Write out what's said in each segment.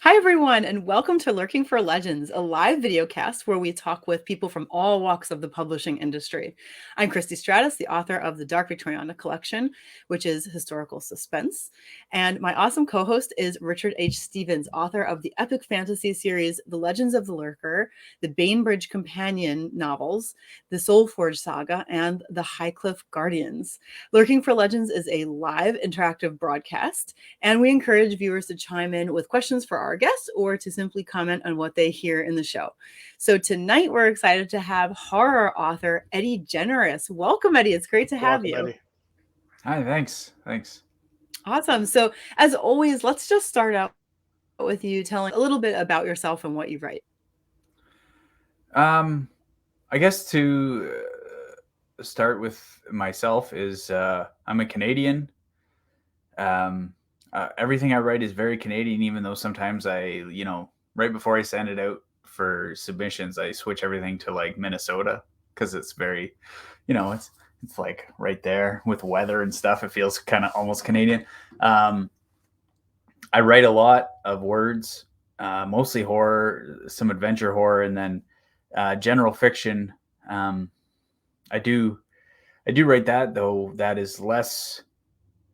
Hi, everyone, and welcome to Lurking for Legends, a live video cast where we talk with people from all walks of the publishing industry. I'm Christy Stratus, the author of the Dark Victoriana collection, which is historical suspense. And my awesome co host is Richard H. Stevens, author of the epic fantasy series The Legends of the Lurker, the Bainbridge Companion novels, the Soulforge saga, and the Highcliffe Guardians. Lurking for Legends is a live interactive broadcast, and we encourage viewers to chime in with questions for our guests or to simply comment on what they hear in the show. So tonight we're excited to have horror author Eddie Generous. Welcome, Eddie. It's great to have you. Eddie. Hi, thanks. Awesome. So as always, let's just start out with you telling a little bit about yourself and what you write. I guess to start with myself is I'm a Canadian. Everything I write is very Canadian, even though sometimes right before I send it out for submissions, I switch everything to like Minnesota because it's very, it's like right there with weather and stuff. It feels kind of almost Canadian. I write a lot of words, mostly horror, some adventure horror, and then general fiction. I do write that, though that is less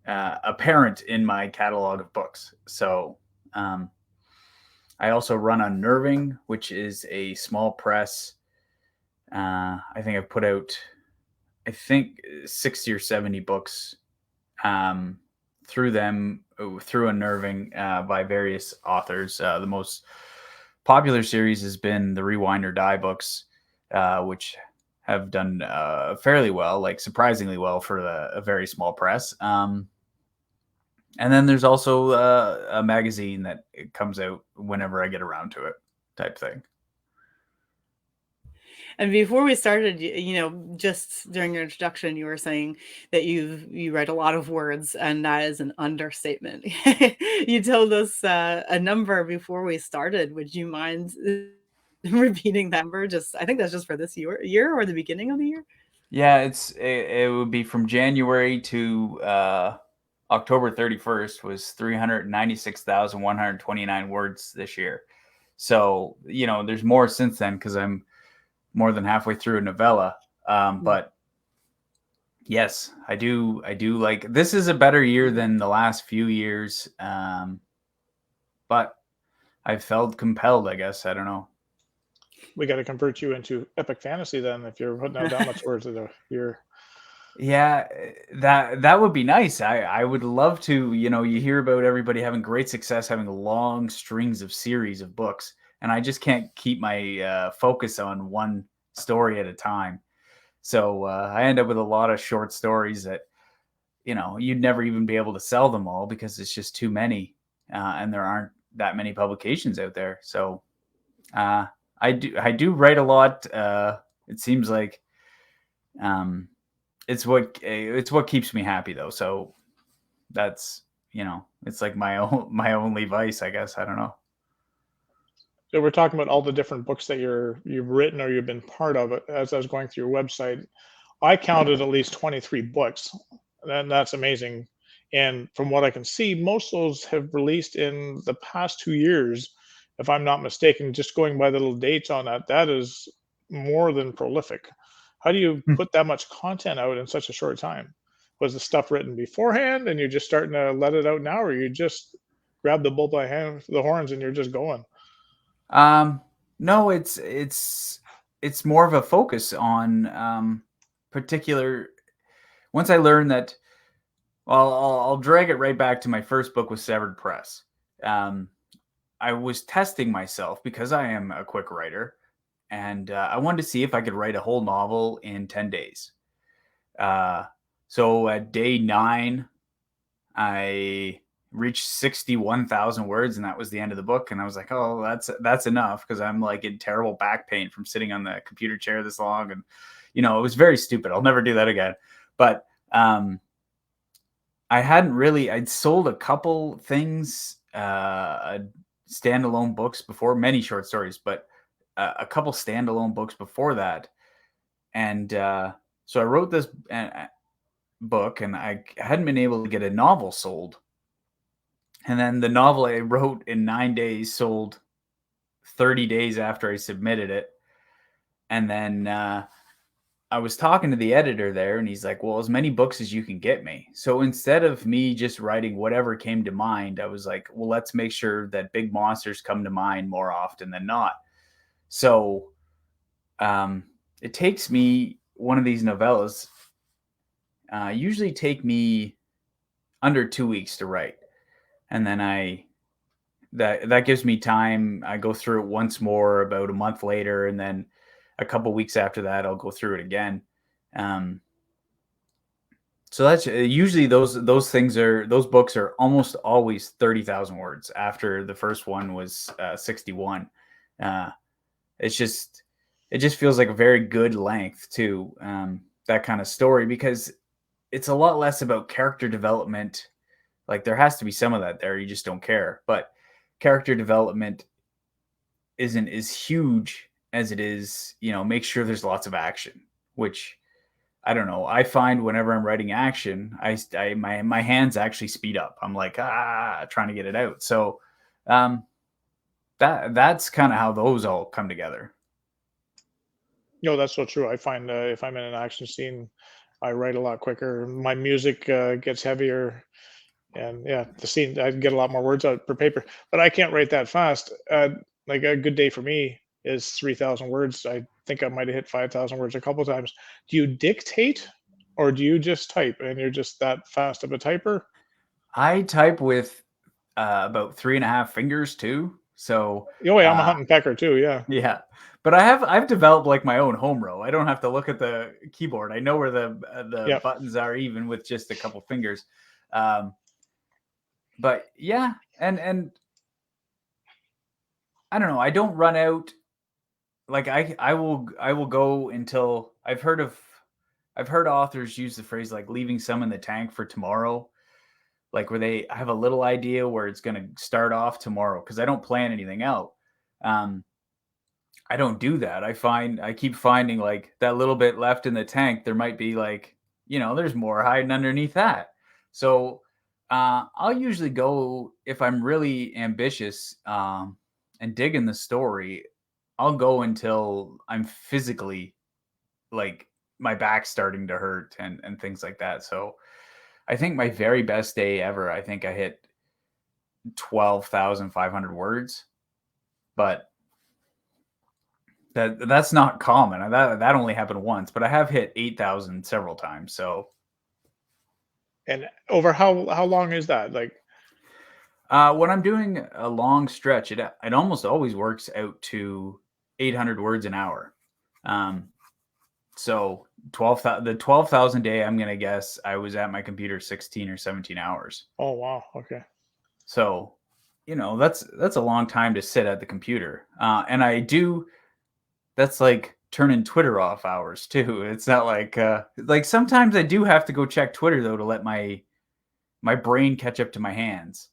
apparent in my catalog of books. So I also run Unnerving, which is a small press. I think I've put out, 60 or 70 books through Unnerving by various authors. The most popular series has been the Rewind or Die books, which have done fairly well, like surprisingly well for a very small press. And then there's also a magazine that comes out whenever I get around to it, type thing. And before we started, just during your introduction, you were saying that you write a lot of words, and that is an understatement. You told us a number before we started. Would you mind repeating that number? I think that's just for this year or the beginning of the year. Yeah, it would be from January to October 31st was 396,129 words this year. So, there's more since then because I'm more than halfway through a novella. But yes, I do like, this is a better year than the last few years. But I felt compelled, I guess. I don't know. We got to convert you into epic fantasy then if you're putting out that much words a year. Yeah, that would be nice. I would love to, you hear about everybody having great success, having long strings of series of books, and I just can't keep my focus on one story at a time. So I end up with a lot of short stories that, you'd never even be able to sell them all because it's just too many, and there aren't that many publications out there. So I do write a lot. It seems like it's what keeps me happy, though. So that's, it's like my only vice, I guess. I don't know. So we're talking about all the different books that you've written or you've been part of. As I was going through your website, I counted at least 23 books, and that's amazing. And from what I can see, most of those have released in the past 2 years, if I'm not mistaken. Just going by the little dates on that, that is more than prolific. How do you put that much content out in such a short time? Was the stuff written beforehand and you're just starting to let it out now, or you just grab the bull by the horns and you're just going? No, it's more of a focus on particular. Once I learned that, well, I'll drag it right back to my first book with Severed Press. I was testing myself because I am a quick writer, and I wanted to see if I could write a whole novel in 10 days. So at day 9, I reached 61,000 words, and that was the end of the book. And I was like, oh, that's enough, because I'm like in terrible back pain from sitting on the computer chair this long. And, it was very stupid. I'll never do that again. But I'd sold a couple things, standalone books before, many short stories, but a couple standalone books before that. And so I wrote this book, and I hadn't been able to get a novel sold. And then the novel I wrote in 9 days sold 30 days after I submitted it. And then I was talking to the editor there, and he's like, well, as many books as you can get me. So instead of me just writing whatever came to mind, I was like, well, let's make sure that big monsters come to mind more often than not. So it takes me, one of these novellas usually take me under 2 weeks to write. And then that gives me time. I go through it once more about a month later, and then a couple weeks after that, I'll go through it again. So that's usually those books are almost always 30,000 words after the first one was 61. It just feels like a very good length to that kind of story, because it's a lot less about character development. Like, there has to be some of that there. You just don't care. But character development isn't as huge as it is, make sure there's lots of action, which I don't know. I find whenever I'm writing action, my hands actually speed up. I'm like, trying to get it out. So that's kind of how those all come together. That's so true. I find if I'm in an action scene, I write a lot quicker. My music gets heavier, and the scene, I get a lot more words out per paper. But I can't write that fast. Like, a good day for me is 3,000 words. I think I might have hit 5,000 words a couple times. Do you dictate, or do you just type, and you're just that fast of a typer? I type with about 3.5 fingers too. So Oh yeah, I'm a hunting pecker too. Yeah. Yeah. But I've developed like my own home row. I don't have to look at the keyboard. I know where the buttons are, even with just a couple fingers. But yeah, and I don't know. I don't run out. Like, I will go until I've heard authors use the phrase like leaving some in the tank for tomorrow, like where they have a little idea where it's going to start off tomorrow, because I don't plan anything out. I don't do that. I keep finding like that little bit left in the tank. There might be like, there's more hiding underneath that. So I'll usually go, if I'm really ambitious and digging the story, I'll go until I'm physically, like, my back's starting to hurt and things like that. So I think my very best day ever, I think I hit 12,500 words, but that's not common. That only happened once, but I have hit 8,000 several times. So, and over how long is that? Like, when I'm doing a long stretch, it almost always works out to 800 words an hour. So the 12,000 day, I'm gonna guess I was at my computer 16 or 17 hours. Oh wow, okay. So, that's a long time to sit at the computer, and I do. That's like turning Twitter off hours too. It's not like sometimes I do have to go check Twitter though to let my brain catch up to my hands.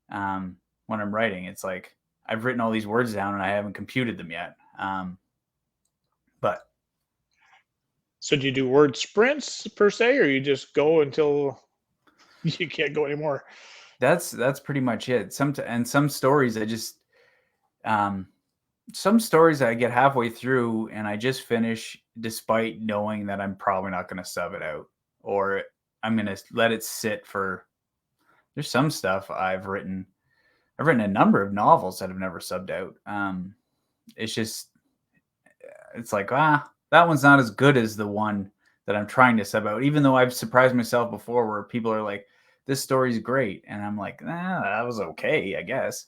When I'm writing, it's like I've written all these words down and I haven't computed them yet. But so do you do word sprints per se, or you just go until you can't go anymore? That's pretty much it. Some stories I just some stories I get halfway through and I just finish, despite knowing that I'm probably not going to sub it out, or I'm going to let it sit for. There's some stuff I've written a number of novels that have never subbed out. It's like, that one's not as good as the one that I'm trying to sub out, even though I've surprised myself before where people are like, this story's great. And I'm like, that was okay, I guess.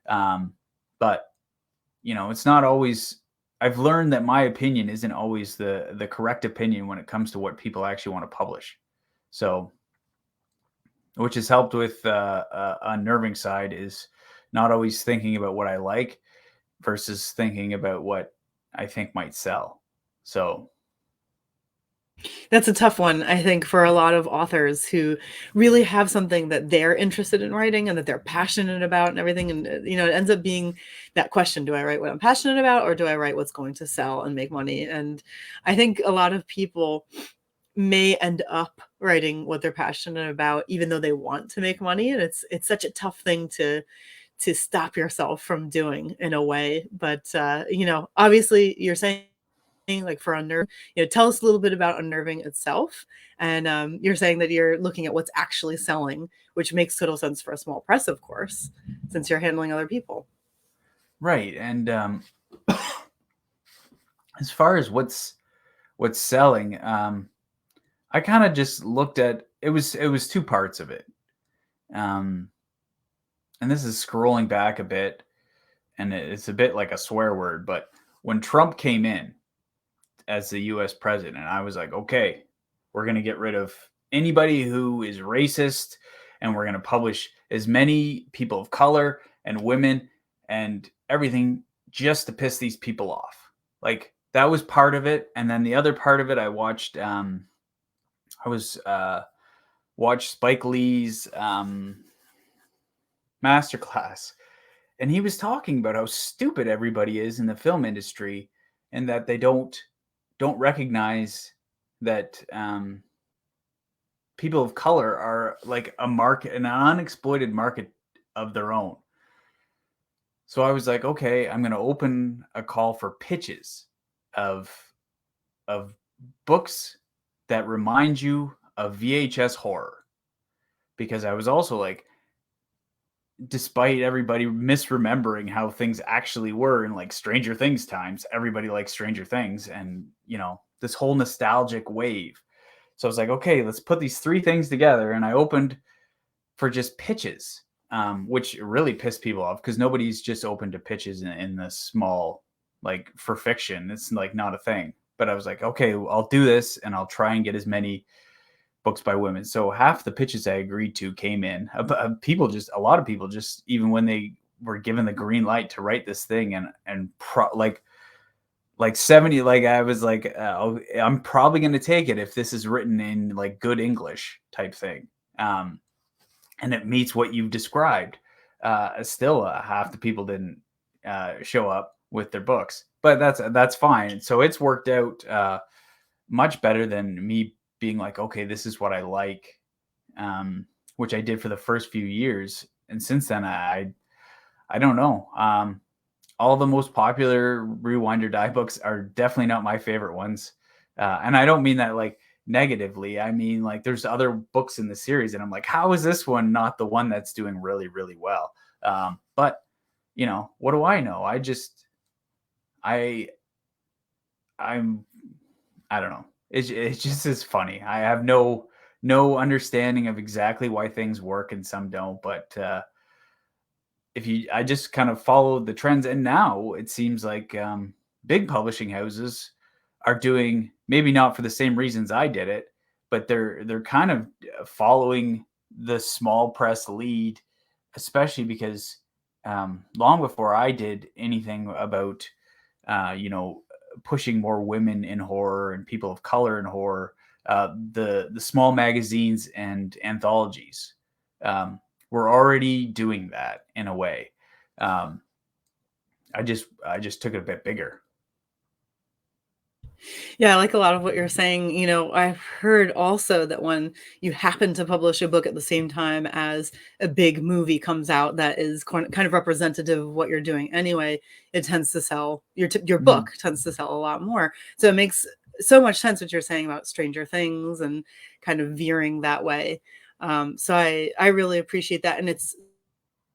But it's not always. I've learned that my opinion isn't always the correct opinion when it comes to what people actually want to publish. So, which has helped with unnerving side is not always thinking about what I like versus thinking about what I think might sell. So that's a tough one, I think, for a lot of authors who really have something that they're interested in writing and that they're passionate about and everything. And, it ends up being that question, do I write what I'm passionate about, or do I write what's going to sell and make money? And I think a lot of people may end up writing what they're passionate about, even though they want to make money. And it's such a tough thing to stop yourself from doing in a way. But obviously you're saying, like, for unnerving, tell us a little bit about unnerving itself. And you're saying that you're looking at what's actually selling, which makes total sense for a small press, of course, since you're handling other people. Right. And as far as what's selling, I kind of just looked at it was two parts of it. And this is scrolling back a bit, and it's a bit like a swear word, but when Trump came in as the US president, I was like, okay, we're going to get rid of anybody who is racist, and we're going to publish as many people of color and women and everything just to piss these people off. Like, that was part of it. And then the other part of it, I watched, watched Spike Lee's masterclass, and he was talking about how stupid everybody is in the film industry, and that they don't recognize that people of color are like a market, an unexploited market of their own. So I was like, okay, I'm going to open a call for pitches of books that remind you of VHS horror, because I was also like, despite everybody misremembering how things actually were in like Stranger Things times, everybody likes Stranger Things, and this whole nostalgic wave. So I was like, okay, let's put these three things together. And I opened for just pitches, which really pissed people off, because nobody's just open to pitches in the small, like, for fiction. It's like not a thing. But I was like, okay, I'll do this, and I'll try and get as many books by women. So half the pitches I agreed to came in. A lot of people just, even when they were given the green light to write this thing, like 70, like I was like, I'm probably going to take it if this is written in like good English type thing. And it meets what you've described. Still, half the people didn't show up with their books, but that's fine. So it's worked out much better than me being like, okay, this is what I like, which I did for the first few years. And since then, I don't know. All the most popular Rewind or Die books are definitely not my favorite ones. And I don't mean that like negatively. I mean, like, there's other books in the series, and I'm like, how is this one not the one that's doing really, really well? But what do I know? I don't know. It's just as funny. I have no understanding of exactly why things work and some don't. But I just kind of followed the trends, and now it seems like big publishing houses are doing, maybe not for the same reasons I did it, but they're kind of following the small press lead, especially because long before I did anything about pushing more women in horror and people of color in horror, the small magazines and anthologies were already doing that in a way. I just took it a bit bigger. Yeah, I like a lot of what you're saying. I've heard also that when you happen to publish a book at the same time as a big movie comes out that is kind of representative of what you're doing anyway, it tends to sell, your book tends to sell a lot more. So it makes so much sense what you're saying about Stranger Things and kind of veering that way. So I really appreciate that. And it's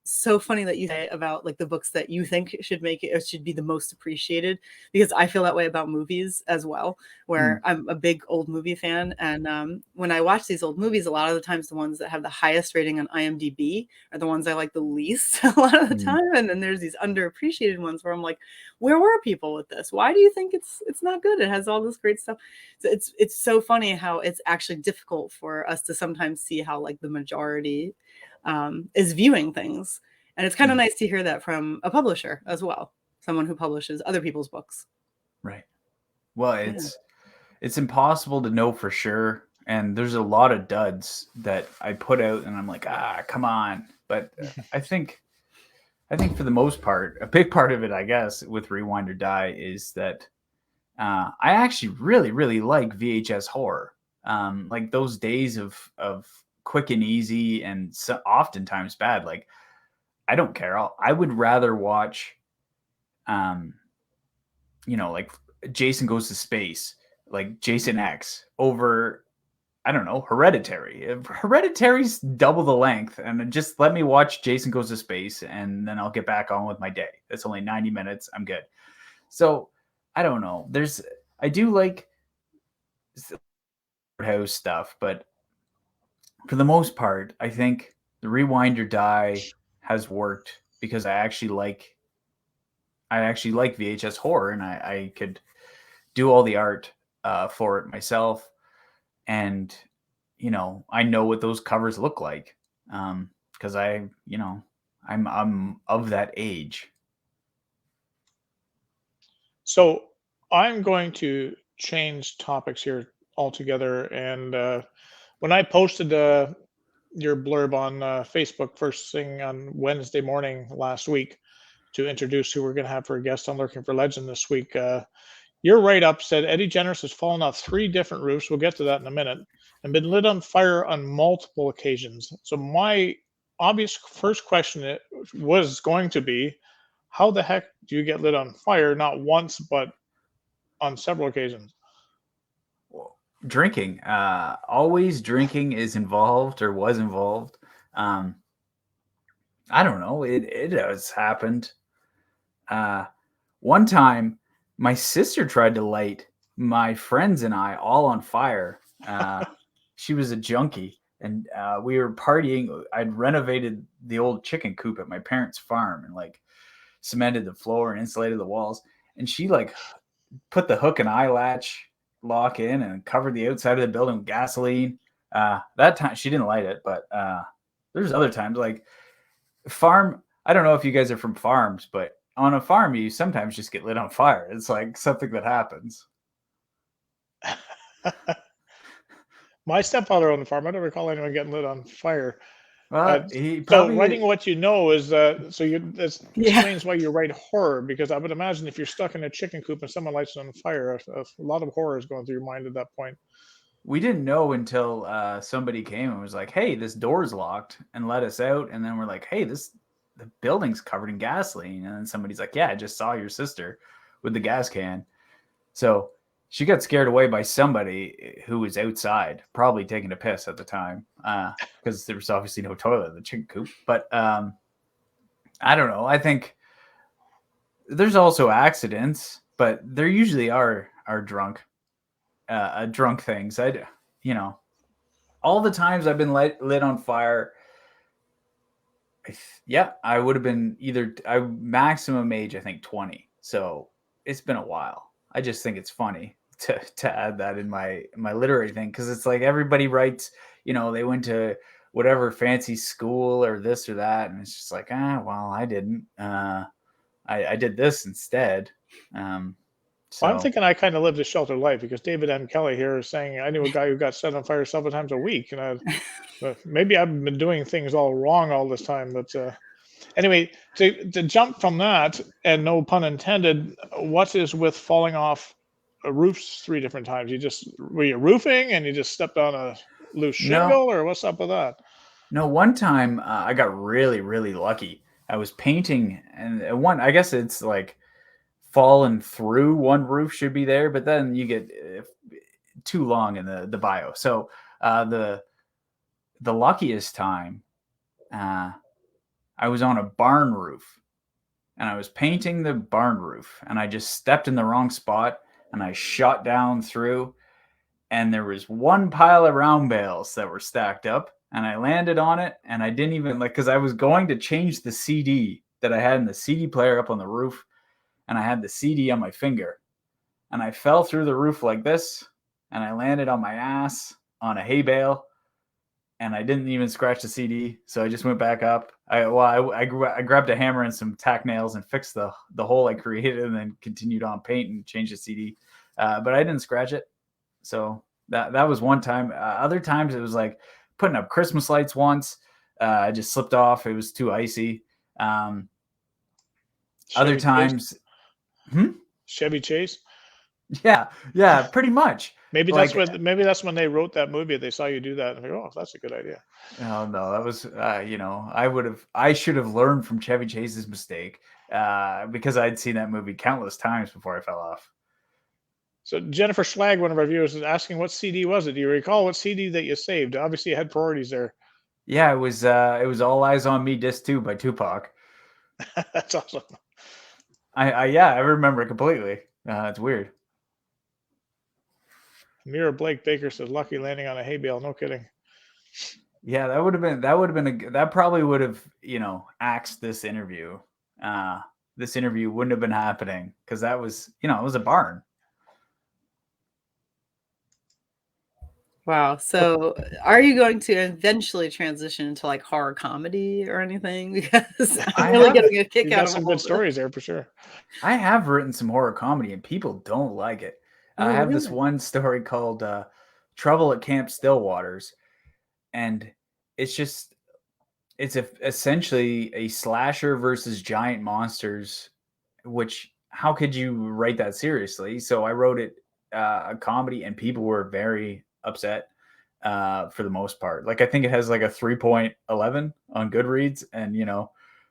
so funny that you say about like the books that you think should make it or should be the most appreciated, because I feel that way about movies as well, where I'm a big old movie fan. And when I watch these old movies, a lot of the times the ones that have the highest rating on IMDb are the ones I like the least a lot of the time. And then there's these underappreciated ones where I'm like, where were people with this? Why do you think it's not good? It has all this great stuff. So it's so funny how it's actually difficult for us to sometimes see how like the majority is viewing things. And it's kind of nice to hear that from a publisher as well, someone who publishes other people's books. Right. Well, it's impossible to know for sure. And there's a lot of duds that I put out and I'm like, come on. But I think for the most part, a big part of it, I guess, with Rewind or Die is that I actually really, really like VHS horror. Like those days of quick and easy and so oftentimes bad. Like I don't care. I would rather watch, like Jason Goes to Space, like Jason X over, I don't know, Hereditary. If Hereditary's double the length, and just let me watch Jason Goes to Space, and then I'll get back on with my day. That's only 90 minutes. I'm good. So I don't know. I do like house stuff, but for the most part, I think the Rewind or Die has worked because I actually like VHS horror, and I could do all the art for it myself, and I know what those covers look like because I'm of that age. So I'm going to change topics here altogether. And when I posted your blurb on Facebook first thing on Wednesday morning last week to introduce who we're going to have for a guest on Lurking for Legend this week, your write-up said Eddie Generous has fallen off 3 different roofs. We'll get to that in a minute, and been lit on fire on multiple occasions. So my obvious first question was going to be, how the heck do you get lit on fire not once but on several occasions? Drinking, always drinking is involved or was involved. Um, I don't know. It has happened. One time, my sister tried to light my friends and I all on fire. She was a junkie, and we were partying. I'd renovated the old chicken coop at my parents' farm and like cemented the floor and insulated the walls. And she like put the hook and eye latch lock in and covered the outside of the building with gasoline. That time she didn't light it, but there's other times like farm. I don't know if you guys are from farms, but on a farm, you sometimes just get lit on fire. It's like something that happens. My stepfather on the farm, I don't recall anyone getting lit on fire. Well, he So probably writing what you know is this Yeah. explains why you write horror, because I would imagine if you're stuck in a chicken coop and someone lights it on fire, a lot of horror is going through your mind at that point. we didn't know until somebody came and was like, "Hey, this door's locked," and let us out. And then we're like, "Hey, the building's covered in gasoline." And then somebody's like, "Yeah, I just saw your sister with the gas can." So she got scared away by somebody who was outside, probably taking a piss at the time, because there was obviously no toilet in the chicken coop. But I don't know. I think there's also accidents, but there usually are drunk things. All the times I've been lit on fire. Yeah, I would have been maximum age, I think 20. So it's been a while. I just think it's funny to add that in my literary thing, because it's like everybody writes, they went to whatever fancy school or this or that, and it's just like, well, I didn't. I did this instead. So Well, I'm thinking I kind of lived a sheltered life, because David M. Kelly here is saying I knew a guy who got set on fire several times a week, and maybe I've been doing things all wrong all this time. But anyway, to jump from that, and no pun intended, what is with falling off roofs 3 different times? Were you roofing and you just stepped on a loose shingle, or what's up with that? No, one time I got really, really lucky. I was painting, and I guess it's like fallen through one roof should be there, but then you get too long in the bio. So the luckiest time, I was on a barn roof, and I was painting the barn roof, and I just stepped in the wrong spot, and I shot down through, and there was one pile of round bales that were stacked up, and I landed on it, and I didn't even because I was going to change the CD that I had in the CD player up on the roof, and I had the CD on my finger, and I fell through the roof like this, and I landed on my ass on a hay bale, and I didn't even scratch the CD. So I just went back up. I grabbed a hammer and some tack nails and fixed the hole I created, and then continued on paint and changed the CD. But I didn't scratch it. So that was one time. Other times it was like putting up Christmas lights once. I just slipped off. It was too icy. Other times, Chevy Chase. Yeah, pretty much. Maybe Like, that's when they wrote that movie. They saw you do that and they go, "Oh, that's a good idea." oh no, that was I should have learned from Chevy Chase's mistake because I'd seen that movie countless times before I fell off. So Jennifer Schlag, one of our viewers, is asking, "What CD was it? Do you recall what CD that you saved?" Obviously, you had priorities there. Yeah, it was All Eyes on Me Disc 2 by Tupac. That's awesome. I remember it completely. It's weird. Mira Blake Baker said, "Lucky landing on a hay bale." No kidding. Yeah, that probably would have, axed this interview. This interview wouldn't have been happening because that was, it was a barn. Wow. So are you going to eventually transition into like horror comedy or anything? Because I'm really getting a kick You out got of some all good this. stories there for sure. I have written some horror comedy and people don't like it. I Oh, have this really? one story called Trouble at Camp Stillwaters, and it's essentially a slasher versus giant monsters, which how could you write that seriously? So I wrote it a comedy, and people were very upset for the most part. Like I think it has like a 3.11 on Goodreads, and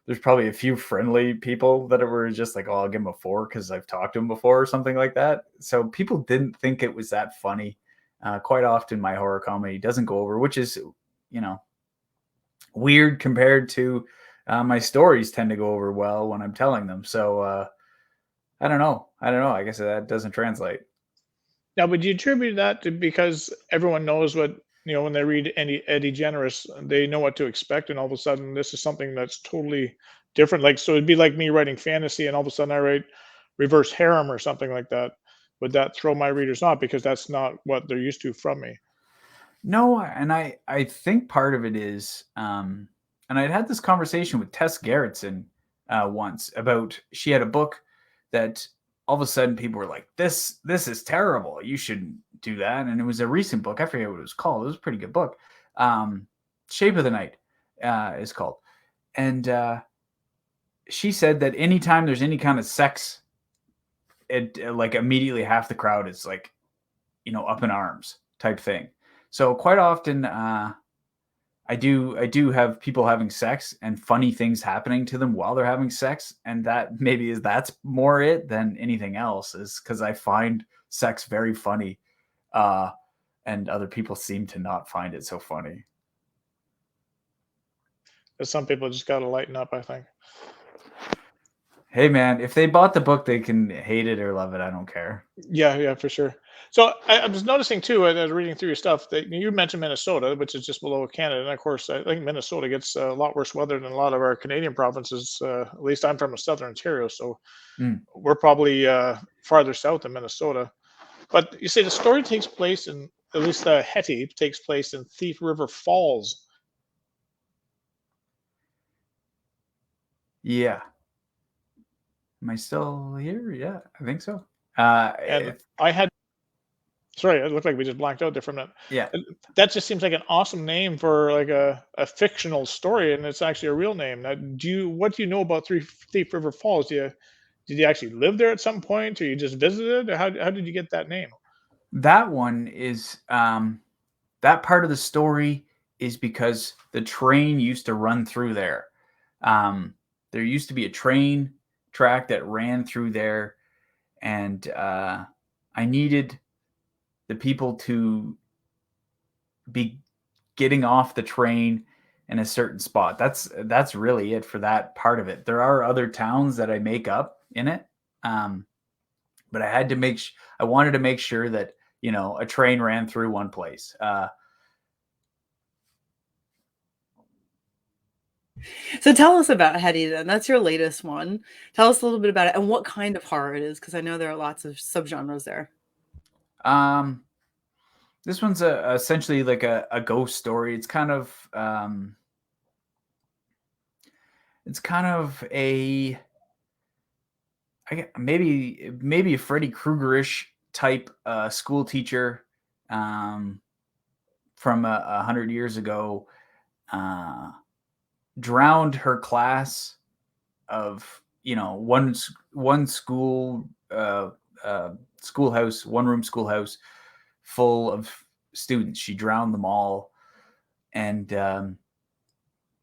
there's probably a few friendly people that were just like, "Oh, I'll give him a 4 because I've talked to him before" or something like that. So people didn't think it was that funny. Quite often, my horror comedy doesn't go over, which is weird compared to my stories tend to go over well when I'm telling them. So I don't know. I guess that doesn't translate. Now, would you attribute that to because everyone knows what when they read Eddie Generous, they know what to expect, and all of a sudden this is something that's totally different. Like, so it'd be like me writing fantasy, and all of a sudden I write reverse harem or something like that. Would that throw my readers off because that's not what they're used to from me? No, and I think part of it is, and I'd had this conversation with Tess Gerritsen once about she had a book that all of a sudden people were like, this is terrible. You shouldn't do that. And it was a recent book. I forget what it was called. It was a pretty good book. Shape of the Night is called. And she said that anytime there's any kind of sex, it like immediately half the crowd is like, up in arms type thing. So quite often, I do have people having sex and funny things happening to them while they're having sex, and that's more it than anything else. Is because I find sex very funny, and other people seem to not find it so funny. But some people just got to lighten up, I think. Hey man, if they bought the book, they can hate it or love it. I don't care. Yeah, for sure. So I was noticing too, as I was reading through your stuff, that you mentioned Minnesota, which is just below Canada, and of course, I think Minnesota gets a lot worse weather than a lot of our Canadian provinces. At least I'm from Southern Ontario, so Mm. we're probably farther south than Minnesota. But you say the story takes place in, at least Hetty takes place in Thief River Falls. Yeah. Am I still here? Yeah, I think so. And I had, sorry, it looked like we just blanked out there for a minute. Yeah. That just seems like an awesome name for like a fictional story, and it's actually a real name. Now, what do you know about Thief River Falls? Did you actually live there at some point, or you just visited? Or how did you get that name? That one is that part of the story is because the train used to run through there. There used to be a train track that ran through there, and I needed the people to be getting off the train in a certain spot. That's really it for that part of it. There are other towns that I make up in it, but I had to I wanted to make sure that a train ran through one place. So tell us about Hetty then. That's your latest one. Tell us a little bit about it and what kind of horror it is, because I know there are lots of subgenres there. This one's essentially like a ghost story. It's kind of a maybe a Freddy Krueger-ish type school teacher from 100 years ago drowned her class of one school schoolhouse, one-room schoolhouse full of students. She drowned them all. And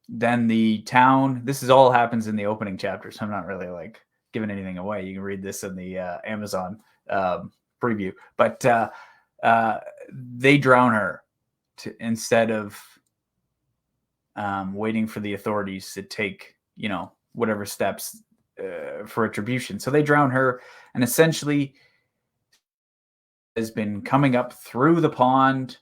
then the town, this is all happens in the opening chapter, so I'm not really like giving anything away. You can read this in the Amazon preview. But they drown her instead of waiting for the authorities to take, whatever steps for retribution. So they drown her, and essentially has been coming up through the pond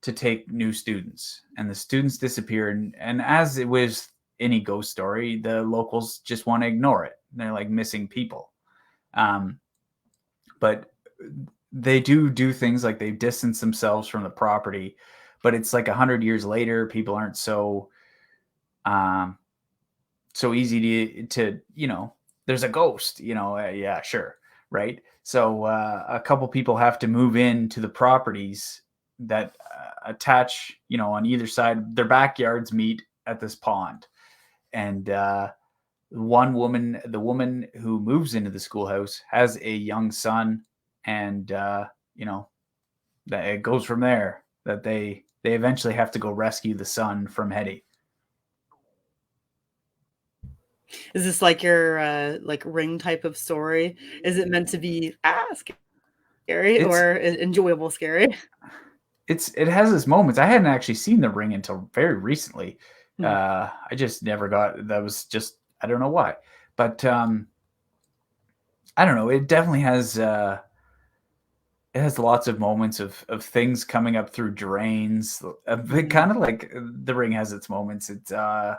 to take new students, and the students disappear. And as it was any ghost story, the locals just want to ignore it. They're like missing people. But they do things like they distance themselves from the property, but it's like 100 years later, people aren't so easy to there's a ghost, yeah, sure. Right. So a couple people have to move into the properties that attach, on either side. Their backyards meet at this pond. And the woman who moves into the schoolhouse has a young son. And, that it goes from there that they eventually have to go rescue the son from Hetty. Is this like your like Ring type of story? Is it meant to be scary or enjoyable scary? It has its moments. I hadn't actually seen The Ring until very recently. I just never got, that was just, I don't know why, but I don't know. It definitely has it has lots of moments of things coming up through drains. Kind of like The Ring has its moments. It's and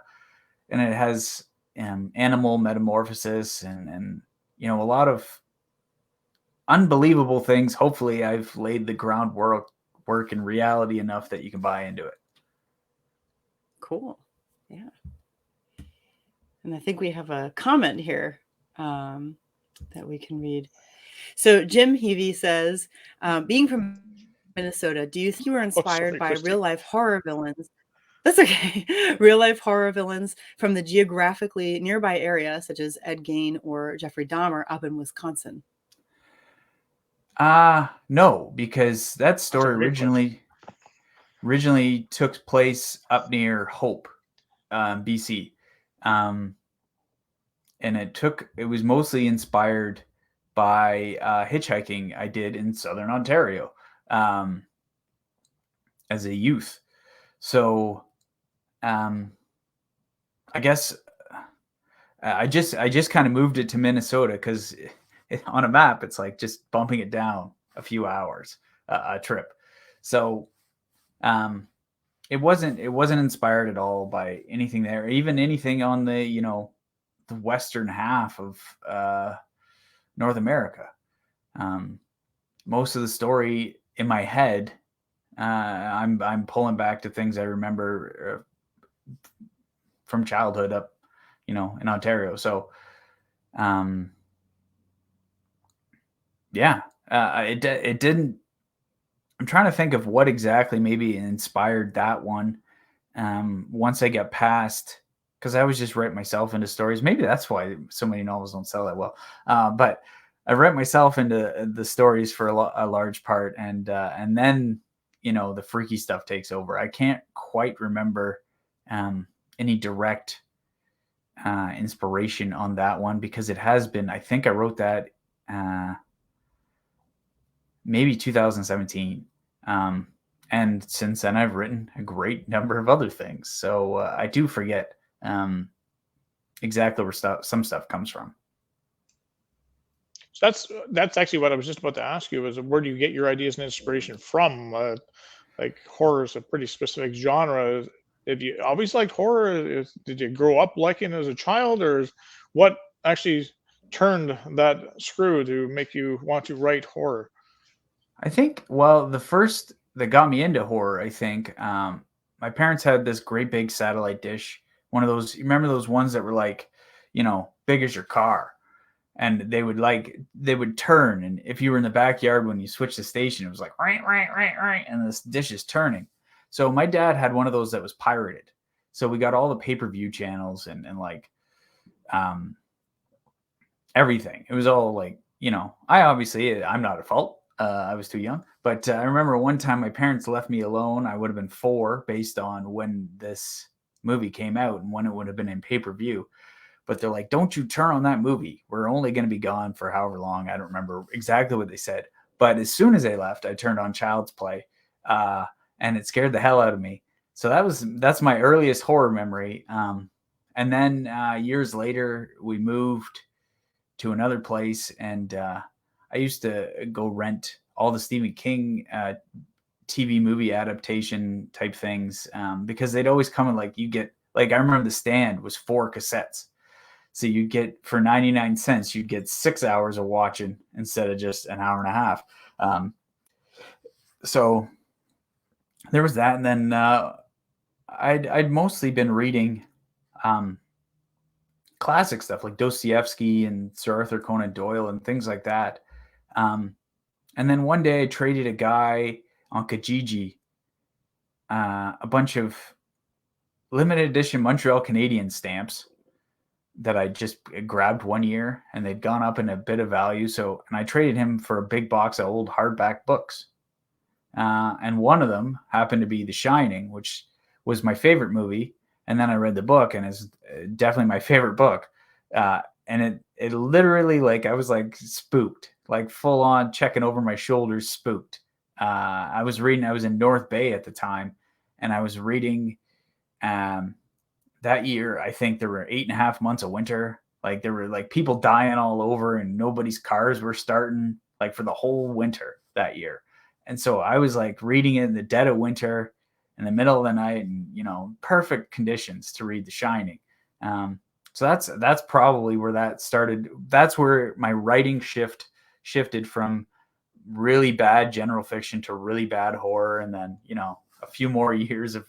it has animal metamorphosis and a lot of unbelievable things. Hopefully I've laid the groundwork in reality enough that you can buy into it. Cool. Yeah. And I think we have a comment here that we can read. So Jim Heavey says, being from Minnesota, do you think you were inspired by real life horror villains? That's okay. Real life horror villains from the geographically nearby area, such as Ed Gein or Jeffrey Dahmer up in Wisconsin? No, because that story originally took place up near Hope, BC. And it was mostly inspired by hitchhiking I did in Southern Ontario as a youth. So I guess I just kind of moved it to Minnesota because on a map it's like just bumping it down a few hours a trip. So it wasn't inspired at all by anything there, even anything on the the western half of North America. Most of the story in my head, I'm pulling back to things I remember from childhood up, in Ontario. So, it didn't. I'm trying to think of what exactly maybe inspired that one. Once I got past, because I always just write myself into stories. Maybe that's why so many novels don't sell that well. But I write myself into the stories for a large part, and then the freaky stuff takes over. I can't quite remember any direct inspiration on that one because it has been. I think I wrote that maybe 2017, and since then I've written a great number of other things. So I do forget exactly where some stuff comes from. So that's actually what I was just about to ask you, is where do you get your ideas and inspiration from? Like horror is a pretty specific genre. Did you always like horror? Did you grow up liking it as a child, or what actually turned that screw to make you want to write horror? I think, well, the first that got me into horror, I think, my parents had this great big satellite dish. One of those, you remember those ones that were like, big as your car? And they would turn. And if you were in the backyard when you switched the station, it was like, right. And this dish is turning. So my dad had one of those that was pirated. So we got all the pay-per-view channels and like everything. It was all like, I'm not at fault. I was too young, but I remember one time my parents left me alone. I would have been 4 based on when this movie came out and when it would have been in pay-per-view. But they're like, don't you turn on that movie. We're only going to be gone for however long. I don't remember exactly what they said. But as soon as they left, I turned on Child's Play, and it scared the hell out of me. So that's my earliest horror memory. And then years later, we moved to another place, and I used to go rent all the Stephen King TV movie adaptation type things because they'd always come in like you get like I remember The Stand was 4 cassettes. So you'd get for 99 cents, you'd get 6 hours of watching instead of just an hour and a half. So there was that. And then I'd mostly been reading classic stuff like Dostoevsky and Sir Arthur Conan Doyle and things like that. And then one day I traded a guy on Kijiji a bunch of limited edition Montreal Canadian stamps that I just grabbed one year, and they'd gone up in a bit of value. So, and I traded him for a big box of old hardback books. And one of them happened to be The Shining, which was my favorite movie. And then I read the book, and it's definitely my favorite book. And it literally, like, I was like spooked, like full on checking over my shoulders, spooked. I was in North Bay at the time, and I was reading, that year, I think there were 8.5 months of winter. Like there were like people dying all over, and nobody's cars were starting like for the whole winter that year. And so I was like reading it in the dead of winter in the middle of the night, and, perfect conditions to read The Shining. So that's probably where that started. That's where my writing shifted from really bad general fiction to really bad horror. And then, a few more years of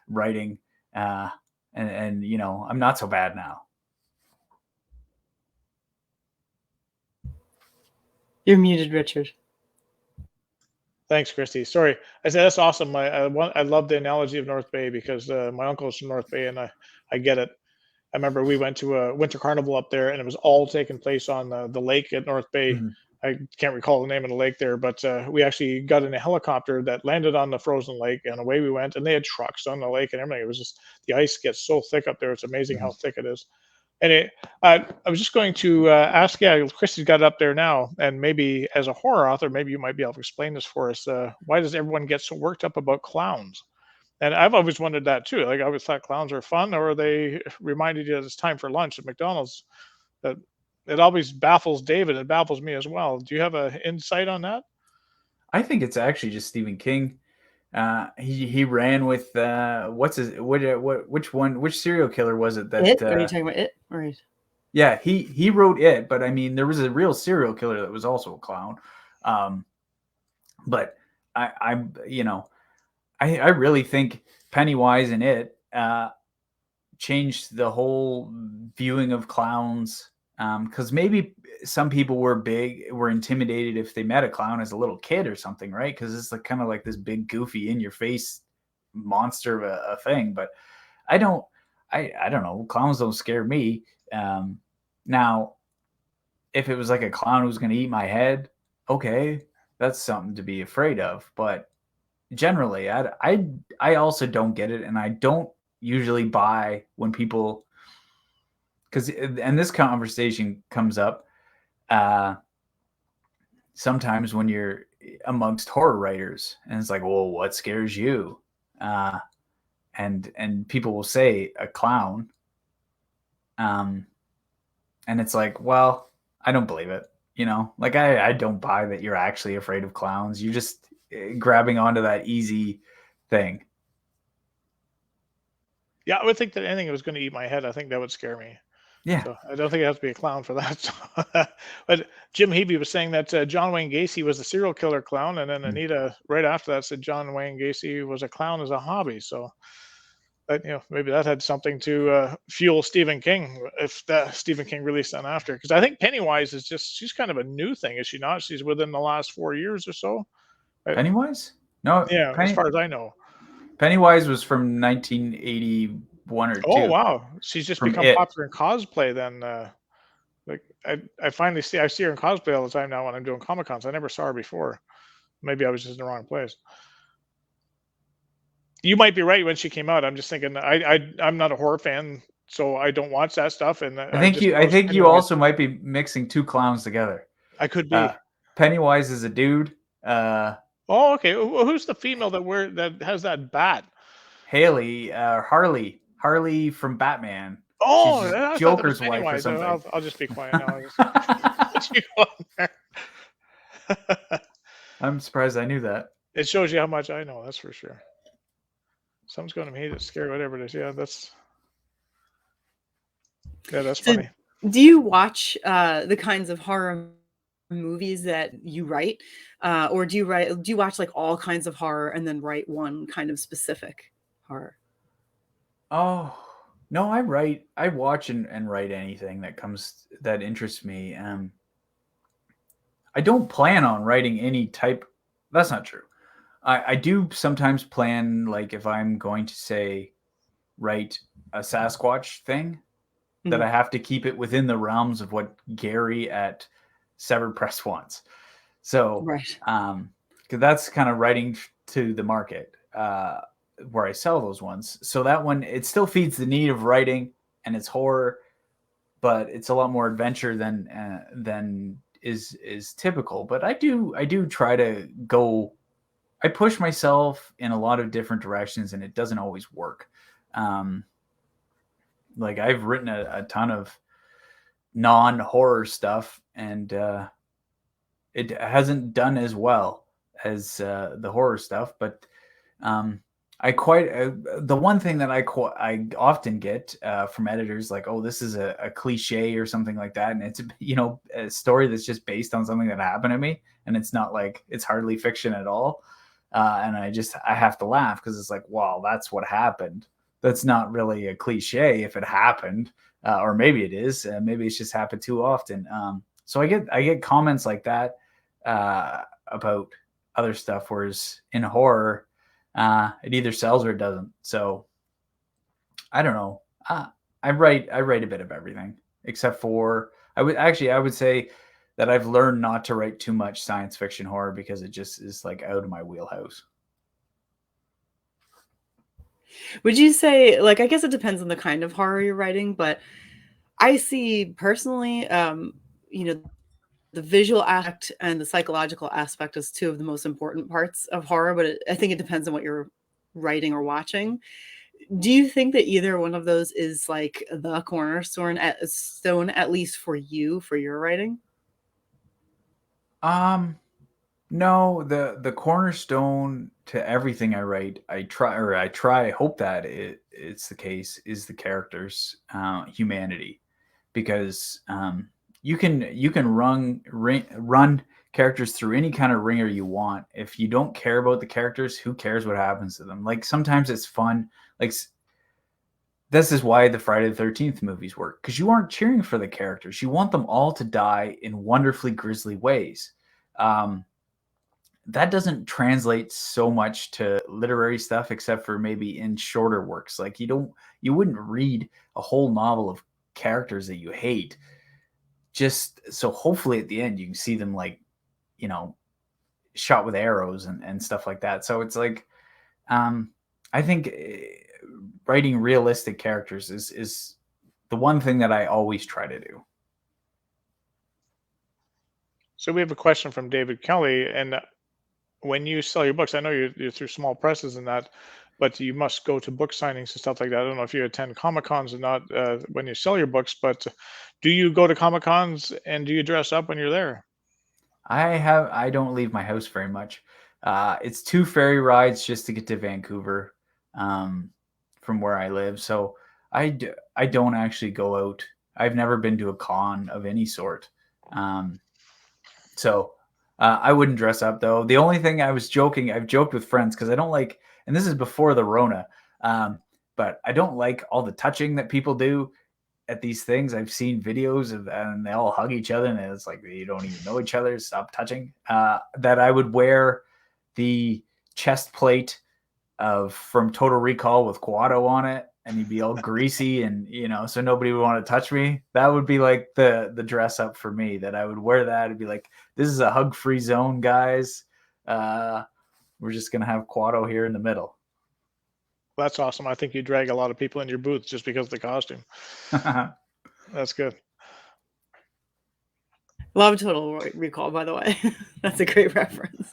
writing, and I'm not so bad now. You're muted, Richard. Thanks, Christy. Sorry, I said that's awesome. I love the analogy of North Bay because my uncle's from North Bay, and I get it. I remember we went to a winter carnival up there, and it was all taking place on the lake at North Bay. Mm-hmm. I can't recall the name of the lake there, but we actually got in a helicopter that landed on the frozen lake, and away we went. And they had trucks on the lake and everything. It was just the ice gets so thick up there; it's amazing how thick it is. And I was just going to ask, Christy's got it up there now, and maybe as a horror author, maybe you might be able to explain this for us. Why does everyone get so worked up about clowns? And I've always wondered that too. Like I always thought clowns are fun, or they reminded you that it's time for lunch at McDonald's. That it always baffles David. It baffles me as well. Do you have an insight on that? I think it's actually just Stephen King. He ran with which serial killer was it that It? Are you talking about It? Right. Yeah, he wrote It, but I mean there was a real serial killer that was also a clown. But I really think Pennywise and It changed the whole viewing of clowns. Because maybe some people were intimidated if they met a clown as a little kid or something, right? Because it's like kind of like this big goofy in your face monster of a thing. But I don't know. Clowns don't scare me. Now, if it was like a clown who's going to eat my head, okay, that's something to be afraid of. But generally, I also don't get it, and I don't usually buy when people. And this conversation comes up sometimes when you're amongst horror writers, and it's like, well, what scares you? And people will say a clown, and it's like, well, I don't believe it. Like I don't buy that you're actually afraid of clowns. You're just grabbing onto that easy thing. Yeah, I would think that anything that was going to eat my head, I think that would scare me. Yeah. So I don't think it has to be a clown for that. But Jim Hebe was saying that John Wayne Gacy was a serial killer clown, and then Anita right after that said John Wayne Gacy was a clown as a hobby. So maybe that had something to fuel Stephen King if that Stephen King released that after. Because I think Pennywise is she's kind of a new thing, is she not? She's within the last 4 years or so. Pennywise? No. Yeah, as far as I know. Pennywise was from 1981 or 2. Oh wow, she's just become popular in cosplay then. Like I finally I see her in cosplay all the time now when I'm doing Comic Cons. I never saw her before. Maybe I was just in the wrong place. You might be right when she came out. I'm just thinking I'm not a horror fan, so I don't watch that stuff. And I just I noticed think you Pennywise. also might be mixing two clowns together. I could be. Pennywise is a dude. Oh, okay. Who's the female that has that bat? Harley from Batman. Oh, She's I thought that was Joker's wife or Pennywise. something. I'll just be quiet now. Let you go on there. I'm surprised I knew that. It shows you how much I know. That's for sure. Someone's going to hate it, scary, whatever it is. Yeah, that's funny. Do you watch the kinds of horror movies that you write, or do you watch like all kinds of horror and then write one kind of specific horror? Oh no, I watch and write anything that interests me. I don't plan on writing any type. That's not true. I do sometimes plan, like if I'm going to say write a Sasquatch thing, that I have to keep it within the realms of what Gary at Severed Press wants. So, right. Because that's kind of writing to the market where I sell those ones. So that one, it still feeds the need of writing, and it's horror, but it's a lot more adventure than is typical. But I do try to go. I push myself in a lot of different directions, and it doesn't always work. Like I've written a ton of non-horror stuff, and it hasn't done as well as the horror stuff. But the one thing that I often get from editors, like, oh, this is a cliche or something like that, and it's a story that's just based on something that happened to me, and it's not like it's hardly fiction at all. And I have to laugh because it's like, wow, that's what happened. That's not really a cliche if it happened, or maybe it is. Maybe it's just happened too often. So I get comments like that about other stuff, whereas in horror, it either sells or it doesn't. So I don't know. I write a bit of everything, except for I would say that I've learned not to write too much science fiction horror because it just is like out of my wheelhouse. Would you say, like, I guess it depends on the kind of horror you're writing, but I see personally, the visual aspect and the psychological aspect as two of the most important parts of horror, but I think it depends on what you're writing or watching. Do you think that either one of those is like the cornerstone at least for you, for your writing? No, the cornerstone to everything I write, I hope that it's the case, is the characters, humanity, because you can run characters through any kind of ringer you want. If you don't care about the characters, who cares what happens to them? Like sometimes it's fun, like this is why the Friday the 13th movies work, because you aren't cheering for the characters. You want them all to die in wonderfully grisly ways. That doesn't translate so much to literary stuff, except for maybe in shorter works. Like you wouldn't read a whole novel of characters that you hate, just so hopefully at the end you can see them like, shot with arrows and stuff like that. So it's like, I think writing realistic characters is the one thing that I always try to do. So we have a question from David Kelly, and when you sell your books, I know you're through small presses and that, but you must go to book signings and stuff like that. I don't know if you attend Comic Cons or not when you sell your books, but do you go to Comic Cons and do you dress up when you're there? I don't leave my house very much. It's 2 ferry rides just to get to Vancouver from where I live. So I don't actually go out. I've never been to a con of any sort. So I wouldn't dress up though. The only thing I've joked with friends because I don't like, and this is before the Rona, but I don't like all the touching that people do at these things. I've seen videos of, and they all hug each other, and it's like you don't even know each other. Stop touching. That I would wear the chest plate from Total Recall with Quado on it, and he'd be all greasy, and so nobody would want to touch me. That would be like the dress up for me, that I would wear that. It'd be like, this is a hug-free zone, guys. We're just gonna have Quado here in the middle. That's awesome. I think you drag a lot of people in your booth just because of the costume. That's good. Love Total Recall, by the way. That's a great reference.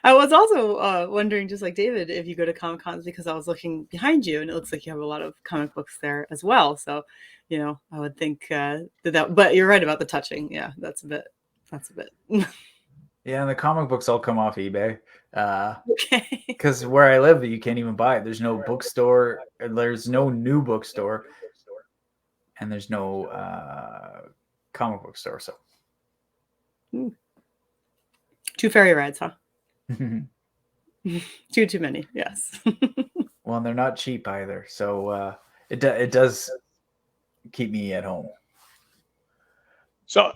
I was also wondering, just like David, if you go to Comic Cons, because I was looking behind you and it looks like you have a lot of comic books there as well. So, I would think that, but you're right about the touching. Yeah, that's a bit. Yeah, and the comic books all come off eBay. Okay. Because where I live, you can't even buy it. There's no bookstore. There's no new bookstore. And there's no comic book store. So 2 ferry rides, huh? Too many. Yes. Well, and they're not cheap either. So it does keep me at home. So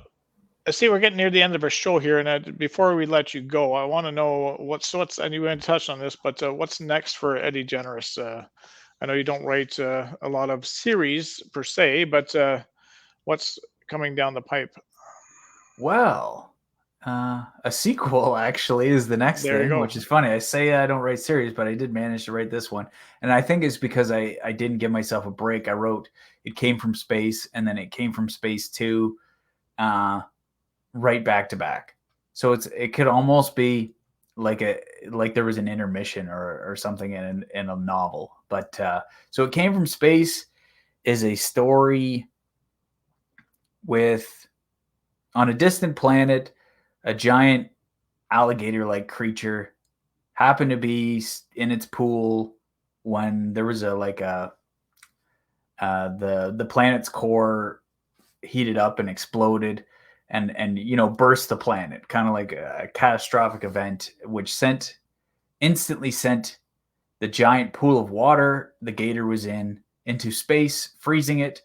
I see we're getting near the end of our show here, and before we let you go, I want to know what's and you went to touch on this, but what's next for Eddie Generous? I know you don't write a lot of series per se, but what's coming down the pipe? Well, a sequel actually is the next thing, which is funny. I say I don't write series, but I did manage to write this one, and I think it's because I didn't give myself a break. I wrote It Came From Space, and then It Came From Space 2. Right back to back, so it could almost be like there was an intermission or something in a novel. But so It Came From Space is a story with, on a distant planet, a giant alligator-like creature happened to be in its pool when there was the planet's core heated up and exploded. And burst the planet, kind of like a catastrophic event, which instantly sent the giant pool of water the gator was into space, freezing it.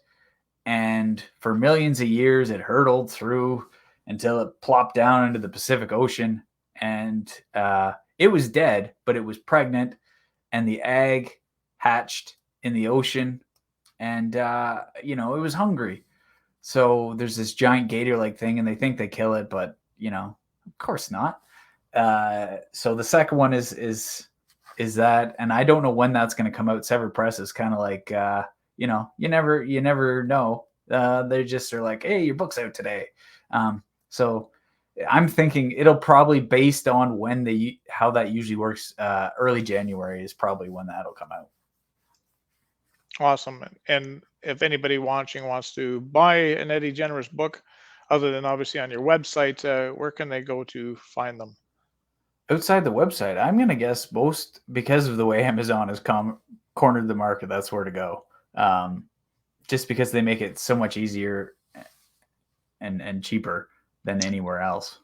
And for millions of years, it hurtled through until it plopped down into the Pacific Ocean. And it was dead, but it was pregnant. And the egg hatched in the ocean. And, it was hungry. So there's this giant gator-like thing, and they think they kill it, but of course not. So the second one is that, and I don't know when that's going to come out. Severed Press is kind of like, you never know. They just are like, hey, your book's out today. So I'm thinking it'll probably, based on how that usually works, early January is probably when that'll come out. Awesome. And if anybody watching wants to buy an Eddie Generous book, other than obviously on your website, where can they go to find them? Outside the website, I'm going to guess most, because of the way Amazon has cornered the market, that's where to go. Just because they make it so much easier and cheaper than anywhere else.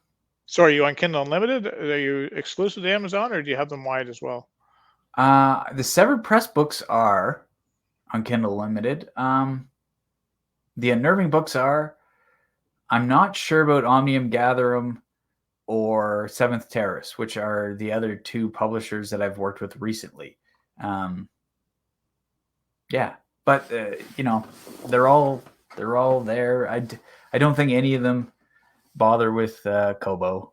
So are you on Kindle Unlimited? Are you exclusive to Amazon, or do you have them wide as well? The Severed Press books are on Kindle Unlimited. The Unnerving books are. I'm not sure about Omnium Gatherum or Seventh Terrace, which are the other 2 publishers that I've worked with recently. Yeah, but they're all there. I don't think any of them bother with Kobo.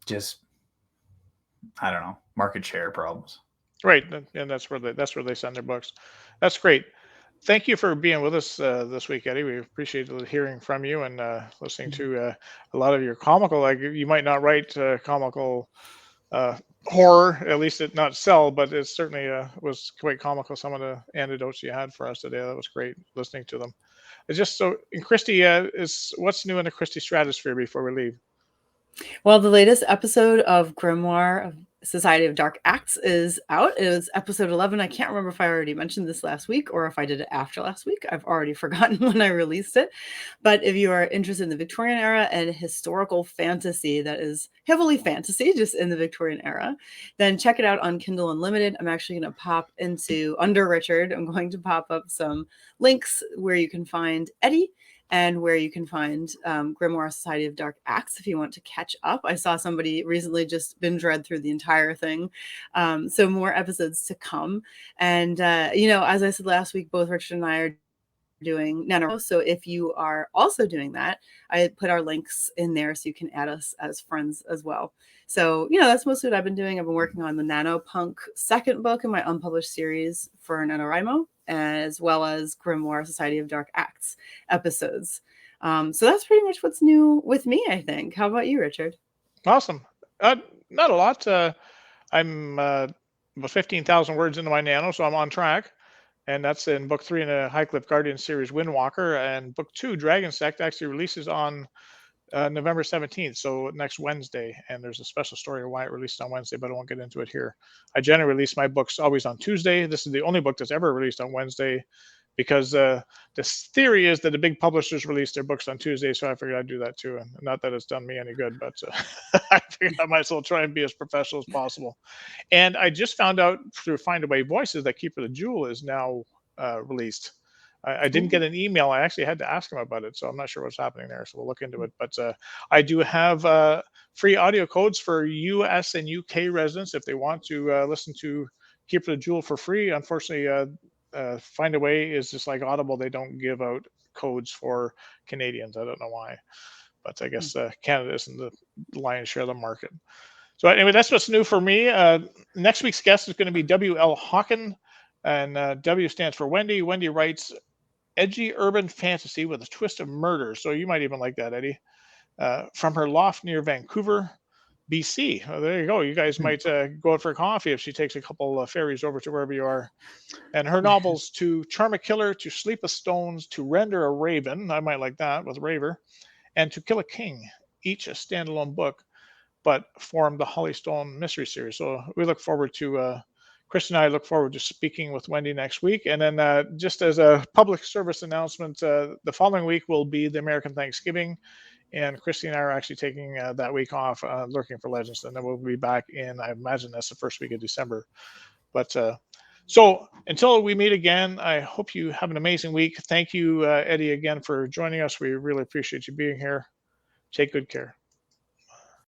Just, I don't know, market share problems. Right, and that's where they send their books. That's great. Thank you for being with us this week, Eddie. We appreciate hearing from you and listening to a lot of your comical. Like, you might not write comical horror, at least it not sell, but it certainly was quite comical. Some of the anecdotes you had for us today, that was great listening to them. It's just so. And Christy, what's new in the Christy Stratosphere before we leave? Well, the latest episode of Grimoire of Society of Dark Acts is out. It was episode 11. I can't remember if I already mentioned this last week or if I did it after last week. I've already forgotten when I released it. But if you are interested in the Victorian era and historical fantasy that is heavily fantasy, just in the Victorian era, then check it out on Kindle Unlimited. I'm actually going to pop into Under Richard. I'm going to pop up some links where you can find Eddie and where you can find Grimoire Society of Dark Acts if you want to catch up. I saw somebody recently just binge read through the entire thing. So more episodes to come. And, as I said last week, both Richard and I are doing NaNoWriMo. So if you are also doing that, I put our links in there so you can add us as friends as well. So, that's mostly what I've been doing. I've been working on the Nanopunk second book in my unpublished series for NaNoWriMo, as well as Grimoire Society of Dark Acts episodes. So that's pretty much what's new with me, I think. How about you, Richard? Awesome. Not a lot. I'm about 15,000 words into my Nano, so I'm on track. And that's in book 3 in the Highcliffe Guardian series, Windwalker. And book 2, Dragon Sect, actually releases on November 17th, so next Wednesday. And there's a special story of why it released on Wednesday, but I won't get into it here. I generally release my books always on Tuesday. This is the only book that's ever released on Wednesday, because the theory is that the big publishers release their books on Tuesday, so I figured I'd do that too. And not that it's done me any good, but I figured I might as well try and be as professional as possible. And I just found out through Find Away Voices that Keeper the Jewel is now released. I didn't get an email. I actually had to ask him about it, so I'm not sure what's happening there. So we'll look into it. But I do have free audio codes for US and UK residents if they want to listen to Keeper the Jewel for free. Unfortunately, Find a Way is just like Audible. They don't give out codes for Canadians. I don't know why, but I guess Canada isn't the lion's share of the market. So anyway, that's what's new for me. Next week's guest is going to be W.L. Hawken, and W stands for Wendy. Wendy writes edgy urban fantasy with a twist of murder. So you might even like that, Eddie. From her loft near Vancouver, BC. Oh, there you go. You guys might go out for coffee if she takes a couple ferries over to wherever you are. And her novels, To Charm a Killer, To Sleep with Stones, To Render a Raven, I might like that with Raver, and To Kill a King, each a standalone book, but form the Hollystone Mystery Series. So we look forward to, Chris and I look forward to speaking with Wendy next week. And then just as a public service announcement, the following week will be the American Thanksgiving. And Christy and I are actually taking that week off, looking for legends. And then we'll be back in, I imagine that's the first week of December. But so until we meet again, I hope you have an amazing week. Thank you, Eddie, again for joining us. We really appreciate you being here. Take good care.